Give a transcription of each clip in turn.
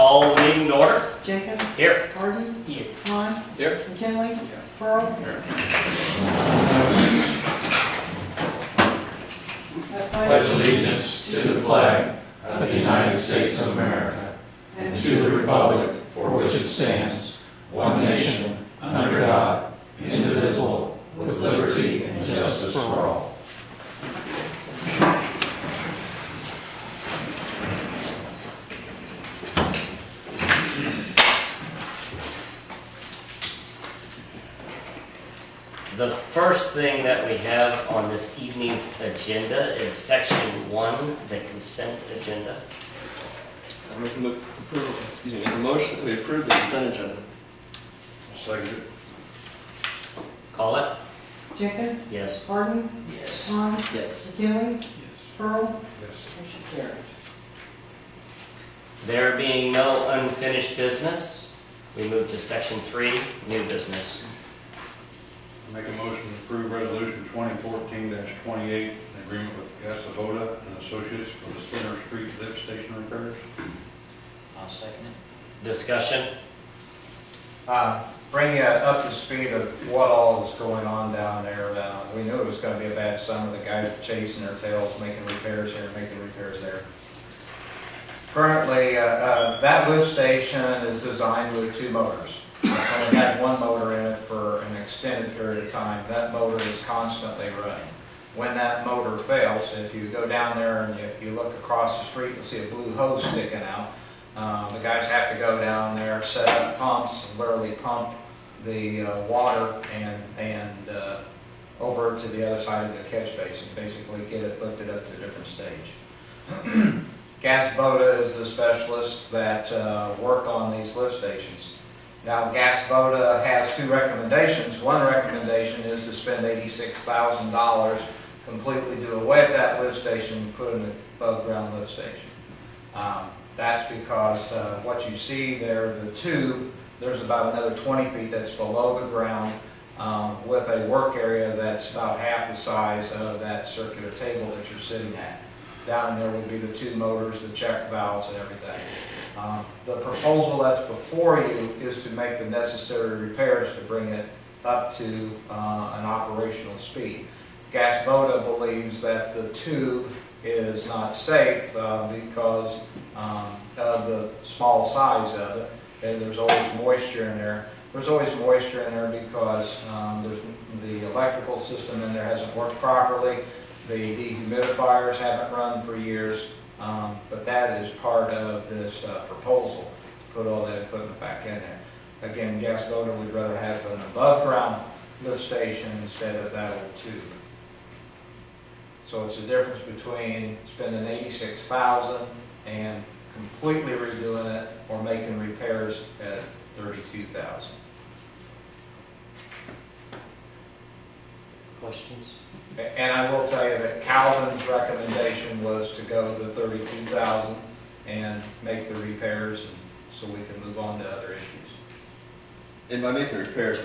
Call the meeting to order. Jenkins. Here. Harden. Here. Klein. Here. McKinley. Pearl. Pledge allegiance to the flag of the United States of America and to the republic for which it stands, one nation, under God, indivisible, with liberty and justice for all. The first thing that we have on this evening's agenda is section 1, the consent agenda. I make a motion that we approve the consent agenda. Second. Call it. Jenkins. Yes. Harden. Yes. Klein. Yes. McKinley. Pearl. Yes. Motion carried. There being no unfinished business, we move to section 3, new business. Make a motion to approve resolution 2014-28, an agreement with Gasovoda and Associates for the Center Street lift station repairs. I'll second it. Discussion. Bring you up to speed of what all is going on down there. We knew it was going to be a bad summer. The guys were chasing their tails, making repairs here, making repairs there. Currently, that lift station is designed with 2 motors. It's only had 1 motor in it for an extended period of time. That motor is constantly running. When that motor fails, if you go down there and you look across the street, you'll see a blue hose sticking out. The guys have to go down there, set up pumps, and literally pump the water and over to the other side of the catch basin, basically get it lifted up to a different stage. Gasovoda is the specialists that work on these lift stations. Now, Gasovoda has 2 recommendations. One recommendation is to spend $86,000, completely do away with that lift station, put in an above-ground lift station. That's because what you see there, the tube, there's about another 20 feet that's below the ground with a work area that's about half the size of that circular table that you're sitting at. Down there will be the 2 motors, the check valves, and everything. The proposal that's before you is to make the necessary repairs to bring it up to an operational speed. Gasovoda believes that the tube is not safe because of the small size of it, and there's always moisture in there. There's always moisture in there because the electrical system in there hasn't worked properly. The dehumidifiers haven't run for years, but that is part of this proposal, to put all that equipment back in there. Again, Gasovoda would rather have an above-ground lift station instead of that old tube. So it's the difference between spending $86,000 and completely redoing it or making repairs at $32,000. Questions? And I will tell you that Calvin's recommendation was to go to $32,000 and make the repairs, and so we can move on to other issues. And by making repairs,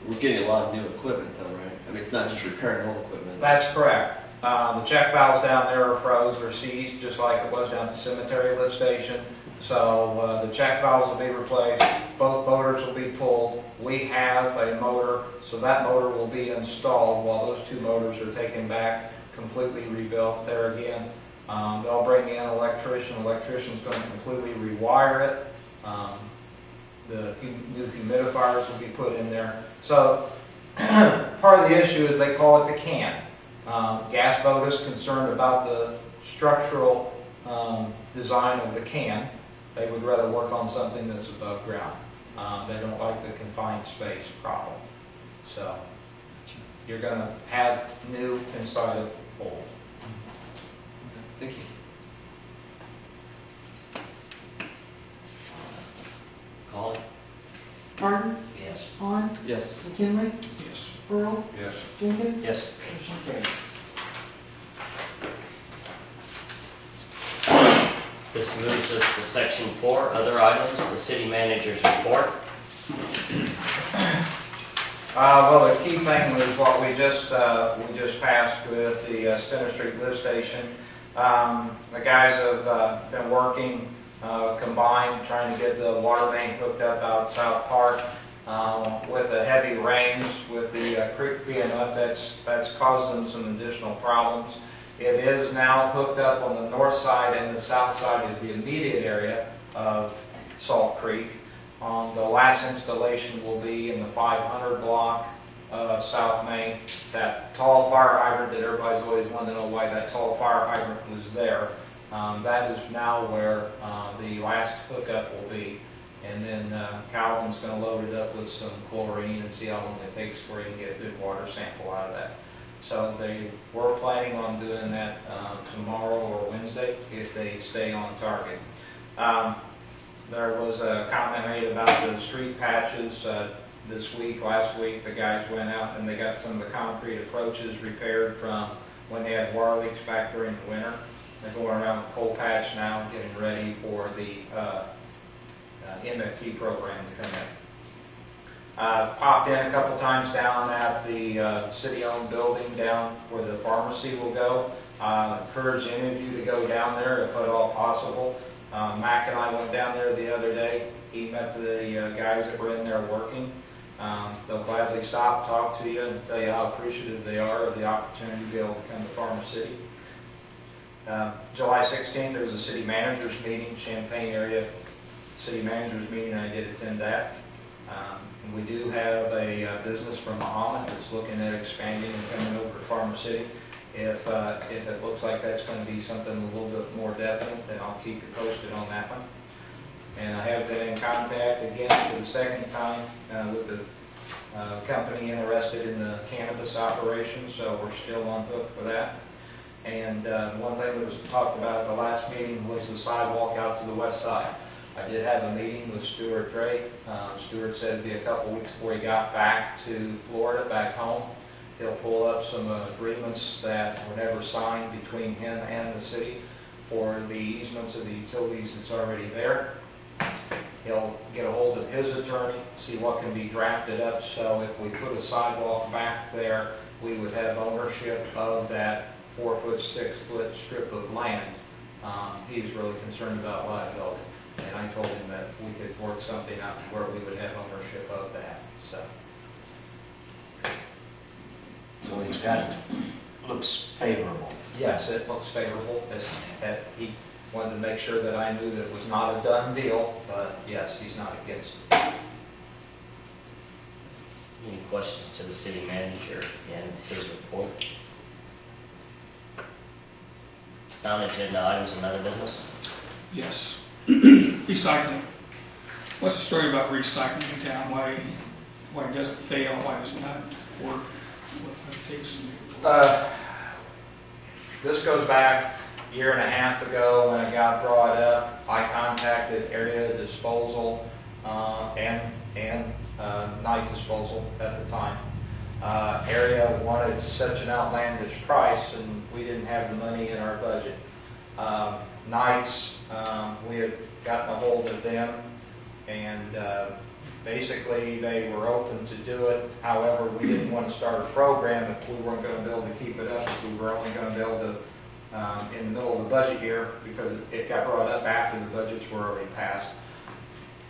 we're getting a lot of new equipment, though, right? I mean, it's not just repairing old equipment. That's correct. The check valves down there are froze or seized, just like it was down at the cemetery lift station. So the check valves will be replaced. Both motors will be pulled. We have a motor, so that motor will be installed while those 2 motors are taken back, completely rebuilt. There again, they'll bring in an electrician. The electrician's going to completely rewire it. The new humidifiers will be put in there. So part of the issue is they call it the can. Gasovoda is concerned about the structural design of the can. They would rather work on something that's above ground. They don't like the confined space problem. So you're going to have new inside of old. Thank you. Call it. Harden. Yes. Klein. Yes. McKinley. Yes. Pearl. Yes. Jenkins. Yes. Motion carried. This moves us to section 4, other items, the city manager's report. Well, the key thing was what we just passed with the Center Street lift station. The guys have been working combined, trying to get the water main hooked up out South Park. With the heavy rains, with the creek being up, that's caused them some additional problems. It is now hooked up on the north side and the south side of the immediate area of Salt Creek. The last installation will be in the 500 block of South Main. That tall fire hydrant that everybody's always wanted to know why that tall fire hydrant was there. That is now where the last hookup will be. And then Calvin's going to load it up with some chlorine and see how long it takes for him to get a good water sample out of that. So they were planning on doing that tomorrow or Wednesday if they stay on target. There was a comment made about the street patches this week. Last week the guys went out and they got some of the concrete approaches repaired from when they had water leaks back during the winter. They're going around with coal patch now, getting ready for the MFT program to come in. I've popped in a couple times down at the city-owned building down where the pharmacy will go. Encourage any of you to go down there if at all possible. Mac and I went down there the other day. He met the guys that were in there working. They'll gladly stop, talk to you, and tell you how appreciative they are of the opportunity to be able to come to Farmer City. July 16th, there was a city managers meeting, Champaign area city managers meeting. I did attend that. And we do have a business from Muhammad that's looking at expanding and coming over to Farmer City. If it looks like that's going to be something a little bit more definite, then I'll keep you posted on that one. And I have been in contact again for the second time with the company interested in the cannabis operation, so we're still on hook for that. And one thing that was talked about at the last meeting was the sidewalk out to the west side. I did have a meeting with Stuart Gray. Stuart said it'd be a couple weeks before he got back to Florida, back home. He'll pull up some agreements that were never signed between him and the city for the easements of the utilities that's already there. He'll get a hold of his attorney, see what can be drafted up, so if we put a sidewalk back there, we would have ownership of that 4-foot, 6-foot strip of land. He's really concerned about liability. And I told him that we could work something out where we would have ownership of that. So he's got, looks favorable. Yes, it looks favorable. He wanted to make sure that I knew that it was not a done deal, but yes, he's not against it. Any questions to the city manager and his report? Non-agenda items and other business? Yes. Recycling. What's the story about recycling in town? Why it doesn't fail? Why does it not work? What it takes? This goes back a year and a half ago when it got brought up. I contacted Area Disposal and Night Disposal at the time. Area wanted such an outlandish price, and we didn't have the money in our budget. Nights, we had gotten a hold of them, and basically they were open to do it. However, we didn't want to start a program if we weren't going to be able to keep it up, if we were only going to be able to, in the middle of the budget year, because it got brought up after the budgets were already passed.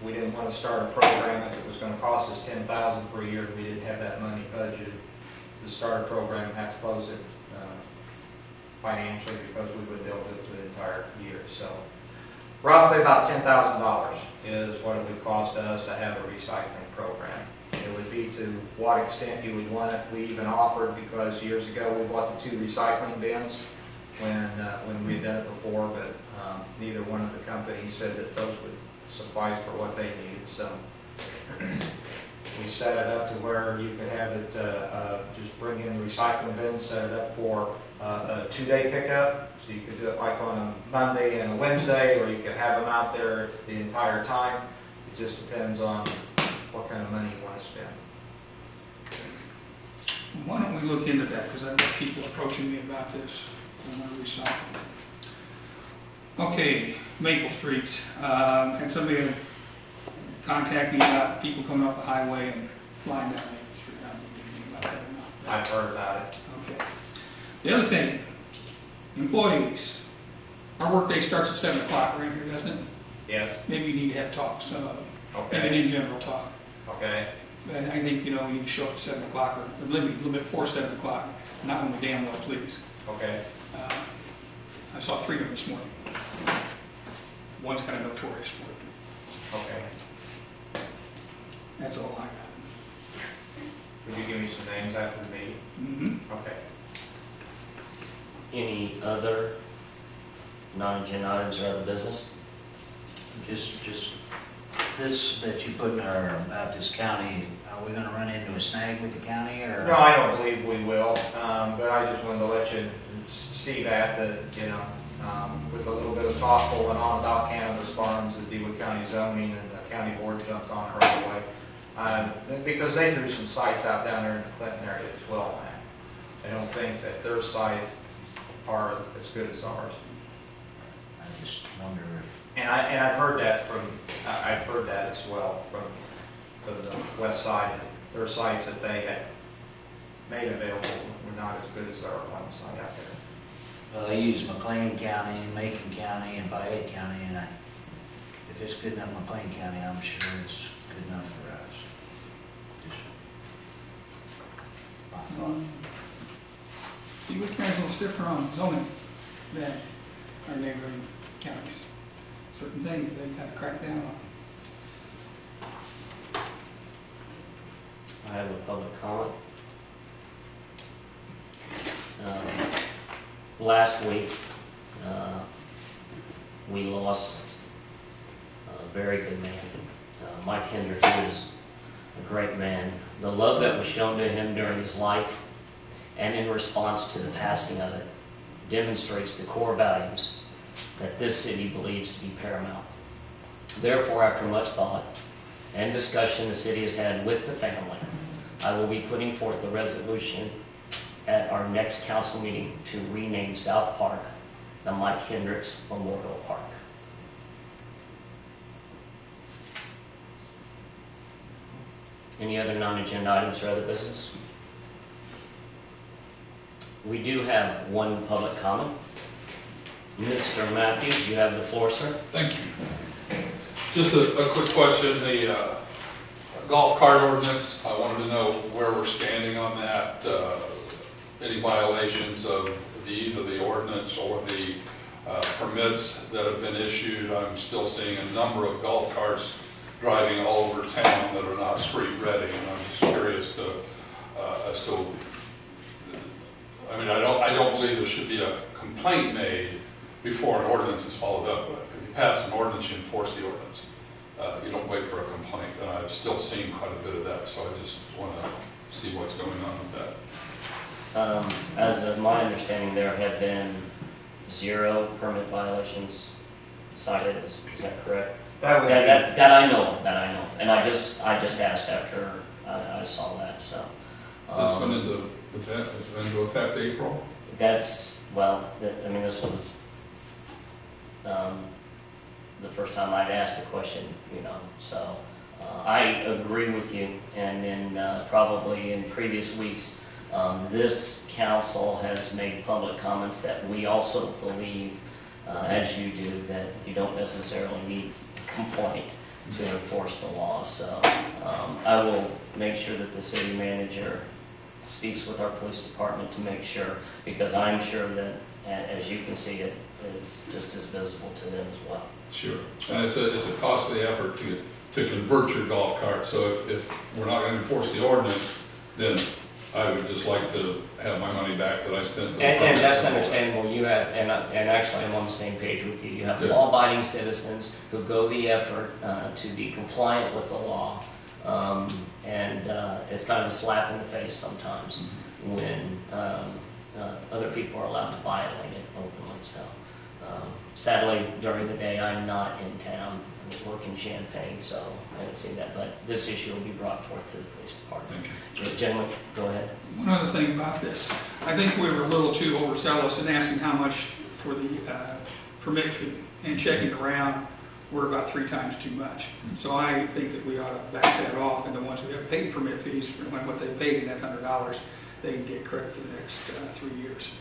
We didn't want to start a program if it was going to cost us $10,000 per year. We didn't have that money budgeted to start a program and have to close it financially, because we wouldn't be able to do it for the entire year. So roughly about $10,000 is what it would cost us to have a recycling program. It would be to what extent you would want it. We even offered, because years ago we bought the 2 recycling bins when we had done it before, but neither one of the companies said that those would suffice for what they needed. So we set it up to where you could have it, just bring in the recycling bins, set it up for a 2-day pickup. So you could do it like on a Monday and a Wednesday, or you could have them out there the entire time. It just depends on what kind of money you want to spend. Why don't we look into that? Because I've got people approaching me about this on recycling. Okay, Maple Street. And somebody contact me about people coming off the highway and flying down Maple Street. I don't know anything about that or not. I've heard about it. Okay. The other thing, employees. Our workday starts at 7 o'clock around here, doesn't it? Yes, maybe you need to have talks, and okay, in general talk. okay, But I think, you know, you need to show up at 7 o'clock, or maybe a little bit before 7 o'clock, not when we damn well please. okay. I saw 3 of them this morning. One's kind of notorious for it. Okay. That's all I got. Would you give me some names after the meeting? Mm-hmm. Okay. Any other non-agenda items or other business? Just this that you put in our, about this county, are we gonna run into a snag with the county, or? No, I don't believe we will, but I just wanted to let you see that, you know, with a little bit of talk going on about cannabis farms, the DeWitt County zoning and the county board jumped on it right away. Because they threw some sites out down there in the Clinton area as well, man. I don't think that their sites are as good as ours. I just wonder if, And I've heard that I've heard that as well from the west side. Their sites that they had made available were not as good as our one site out there. well, they use McLean County, Macon County, and Fayette County, and if it's good enough in McLean County, I'm sure it's good enough for us. DeWitt County's a little stiffer on zoning than our neighboring counties. Certain things they kind of crack down on. I have a public comment. Last week, we lost a very good man. Mike Hendricks is a great man. The love that was shown to him during his life and in response to the passing of it demonstrates the core values that this city believes to be paramount. Therefore, after much thought and discussion the city has had with the family, I will be putting forth a resolution at our next council meeting to rename South Park the Mike Hendricks Memorial Park. Any other non-agenda items or other business? We do have one public comment. Mr. Matthews, you have the floor, sir. Thank you. Just a quick question, the golf cart ordinance, I wanted to know where we're standing on that, any violations of either the ordinance or the permits that have been issued. I'm still seeing a number of golf carts driving all over town that are not street ready, and I'm just curious as to, I mean, I don't believe there should be a complaint made before an ordinance is followed up with. If you pass an ordinance, you enforce the ordinance. You don't wait for a complaint, and I've still seen quite a bit of that, so I just want to see what's going on with that. As of my understanding, there have been 0 permit violations cited. Is that correct? That would That I know, and I just asked after I saw that. So This went into effect April? that's I mean, this was the first time I'd asked the question, you know. So I agree with you, and in probably in previous weeks, this council has made public comments that we also believe, as you do, that you don't necessarily need a complaint to enforce the law. So I will make sure that the city manager speaks with our police department to make sure, because I'm sure that, as you can see, it is just as visible to them as well. Sure. And it's a costly effort to convert your golf cart, so if we're not going to enforce the ordinance, then I would just like to have my money back that I spent for the And that's permits. understandable. You have, and actually I'm on the same page with you. You have Good. law-abiding citizens who go the effort to be compliant with the law. It's kind of a slap in the face sometimes when other people are allowed to violate it openly. So sadly, during the day, I'm not in town. I work in Champaign, so I didn't see that. But this issue will be brought forth to the police department. Thank you. Gentlemen, go ahead. One other thing about this, I think we were a little too overzealous in asking how much for the permit fee, and checking around, we're about 3 times too much. So I think that we ought to back that off, and the ones who have paid permit fees for what they paid in that $100, they can get credit for the next 3 years.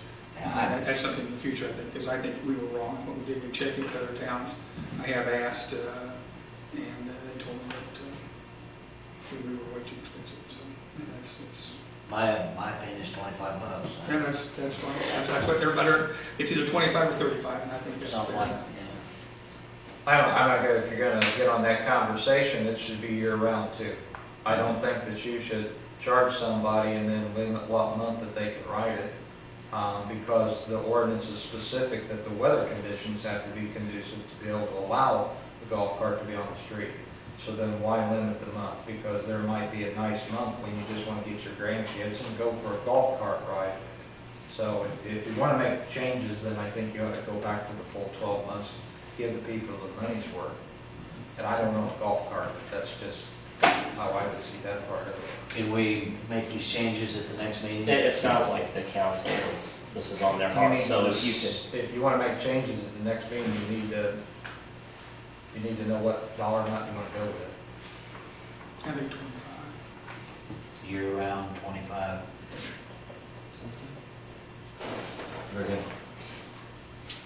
Yeah, That's something in the future, I think, because I think we were wrong in what we did in checking with other towns. I have asked, and they told me that we were way too expensive, so, and it's, my opinion is $25. yeah, that's fine. That's what they're better, it's either 25 or 35, and I think that's Something fair. like, I'm not gonna, if you're gonna get on that conversation, it should be year-round too. I don't think that you should charge somebody and then limit what month that they can ride it, because the ordinance is specific that the weather conditions have to be conducive to be able to allow the golf cart to be on the street. So then why limit the month? Because there might be a nice month when you just want to get your grandkids and go for a golf cart ride. So if you want to make changes, then I think you ought to go back to the full 12 months, give the people the money's worth. And I don't know a golf cart, but that's just how I would see that part of it. can we make these changes at the next meeting? It sounds like the council is, this is on their heart, so if you could, If you want to make changes at the next meeting, you need to know what dollar amount you want to go with. I think 25. Year-round, 25. very good.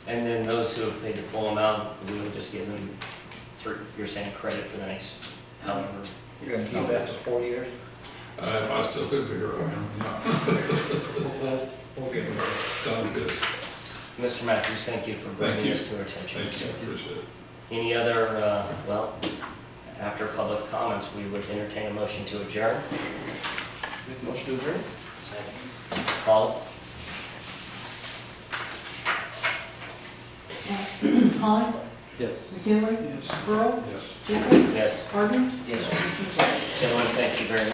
And then those who have paid the full amount, we would just give them, you're saying credit for the next, however. You're going to keep that for 4 years? If I still live here, We'll give it. sounds good. Mr. Matthews, thank you for bringing Thank you. this to our attention. Thank you, appreciate it. Any other, well, after public comments, we would entertain a motion to adjourn. Make a motion to adjourn? Second. Paul? Holly, Yes. McKinley, Yes. Pearl, Yes. Jenkins, Yes. Harden. Yes. Motion carries. Gentlemen, thank you very much.